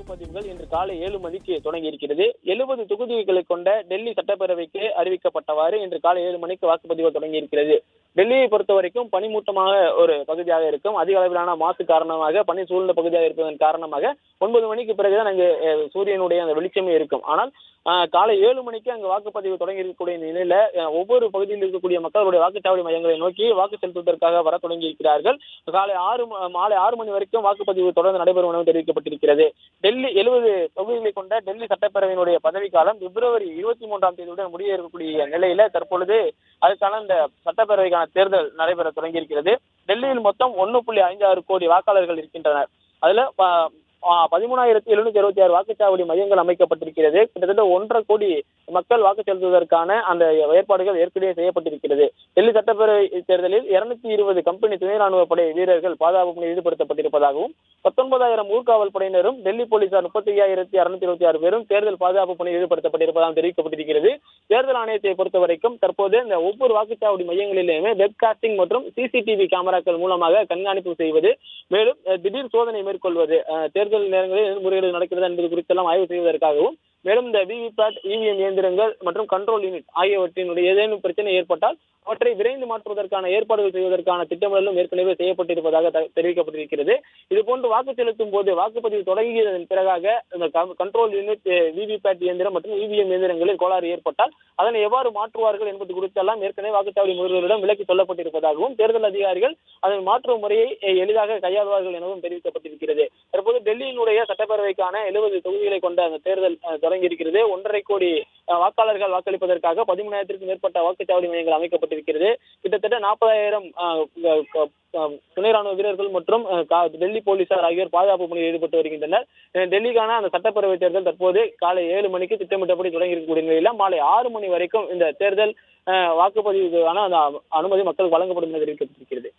வாக்குப்பதிவுகள் இன்று காலை 7 மணிக்கு தொடங்கி இருக்கிறது. 70 தொகுதிகளை கொண்ட டெல்லி சட்டப்பேரவைக்கு அறிவிக்கப்பட்டவாறு இன்று காலை 7 மணிக்கு வாக்குப்பதிவு தொடங்கி இருக்கிறது. டெல்லியை பொறுத்த வரைக்கும் பனிமூட்டமாக ஒரு பகுதியாக இருக்கும். அதிக அளவிலான மாசு காரணமாக பனி சூழ்ந்த பகுதியாக இருப்பதன் காரணமாக 9 மணிக்கு பிறகுதான் அங்கு சூரியனுடைய அந்த வெளிச்சமே இருக்கும். ஆனால் காலை 7 மணிக்கு அங்கு வாக்குப்பதிவு தொடங்கி இருக்கக்கூடிய நிலையில ஒவ்வொரு பகுதியில் இருக்கக்கூடிய மக்களுடைய வாக்குச்சாவடி மையங்களை நோக்கி வாக்கு செலுத்துவதற்காக வர தொடங்கி இருக்கிறார்கள். மாலை 6 மணி வரைக்கும் வாக்குப்பதிவு தொடர்ந்து நடைபெறும் என தெரிவிக்கப்பட்டிருக்கிறது. டெல்லி 70 தொகுதிகளை கொண்ட டெல்லி சட்டப்பேரவையினுடைய பதவிக்காலம் பிப்ரவரி 23ஆம் தேதியுடன் முடிய இருக்கக்கூடிய நிலையில தற்பொழுது அதுக்கான இந்த சட்டப்பேரவைக்கான தேர்தல் நடைபெற தொடங்கி இருக்கிறது. டெல்லியில் மொத்தம் 1.56 கோடி வாக்காளர்கள் இருக்கின்றனர். அதுல 13,726 வாக்குச்சாவடி மையங்கள் அமைக்கப்பட்டிருக்கிறது. கிட்டத்தட்ட 1.5 கோடி மக்கள் வாக்கு செலுத்துவதற்கான அந்த ஏற்பாடுகள் ஏற்கனவே செய்யப்பட்டிருக்கிறது. டெல்லி சட்டப்பேரவை தேர்தலில் 220 கம்பெனி துணை ராணுவ படை வீரர்கள் பாதுகாப்பு பணியில் ஈடுபடுத்தப்பட்டிருப்பதாகவும் 19,000 ஊர்காவல் படையினரும் டெல்லி போலீசார் 35,226 பேரும் தேர்தல் பாதுகாப்பு பணியில் ஈடுபடுத்தப்பட்டிருப்பதாக தெரிவிக்கப்பட்டிருக்கிறது. தேர்தல் ஆணையத்தை பொறுத்த வரைக்கும் தற்போது இந்த ஒவ்வொரு வாக்குச்சாவடி மையங்களிலுமே வெப்காஸ்டிங் மற்றும் சிசிடிவி கேமராக்கள் மூலமாக கண்காணிப்பு செய்வது, மேலும் திடீர் சோதனை மேற்கொள்வது, தேர்தல் நேரங்களில் முறைகேடு நடக்கிறது என்பது குறித்தெல்லாம் ஆய்வு செய்வதற்காகவும், மேலும் இந்த விவிபேட், இவிஎம் இயந்திரங்கள் மற்றும் கண்ட்ரோல் யூனிட் ஆகியவற்றினுடைய ஏதேனும் பிரச்சனை ஏற்பட்டால் அவற்றை விரைந்து மாற்றுவதற்கான ஏற்பாடுகள் செய்வதற்கான திட்டமிடலும் ஏற்கனவே செய்யப்பட்டிருப்பதாக தெரிவிக்கப்பட்டிருக்கிறது. இதுபோன்று வாக்கு செலுத்தும் போது வாக்குப்பதிவு தொடங்கியதன் பிறகாக இந்த கண்ட்ரோல் யூனிட், விவிபேட் இயந்திரம் மற்றும் இவிஎம் இயந்திரங்களில் கோளாறு ஏற்பட்டால் அதனை எவ்வாறு மாற்றுவார்கள் என்பது குறித்தெல்லாம் ஏற்கனவே வாக்குச்சாவடி முகவர்களிடம் விலக்கி சொல்லப்பட்டிருப்பதாகவும், தேர்தல் அதிகாரிகள் அதன் மாற்றும் முறையை எளிதாக கையாள்வார்கள் எனவும் தெரிவிக்கப்பட்டிருக்கிறது. தற்போது டெல்லியினுடைய சட்டப்பேரவைக்கான 70 தொகுதிகளை கொண்ட அந்த தேர்தல் தொடங்கி இருக்கிறது. 1.5 கோடி வாக்காளர்கள் வாக்களிப்பதற்காக 13,000க்கும் மேற்பட்ட வாக்குச்சாவடி மையங்கள் அமைக்கப்பட்டிருக்கிறது. கிட்டத்தட்ட 40,000 துணை ராணுவ வீரர்கள் மற்றும் டெல்லி போலீசார் ஆகியோர் பாதுகாப்பு பணியில் ஈடுபட்டு வருகின்றனர். டெல்லிக்கான அந்த சட்டப்பேரவை தேர்தல் தற்போது காலை 7 மணிக்கு திட்டமிட்டபடி தொடங்கி இருக்கக்கூடிய நிலையில மாலை 6 மணி வரைக்கும் இந்த தேர்தல் வாக்குப்பதிவுக்கான அந்த அனுமதி மக்களுக்கு வழங்கப்படும் என தெரிவிக்கப்பட்டிருக்கிறது.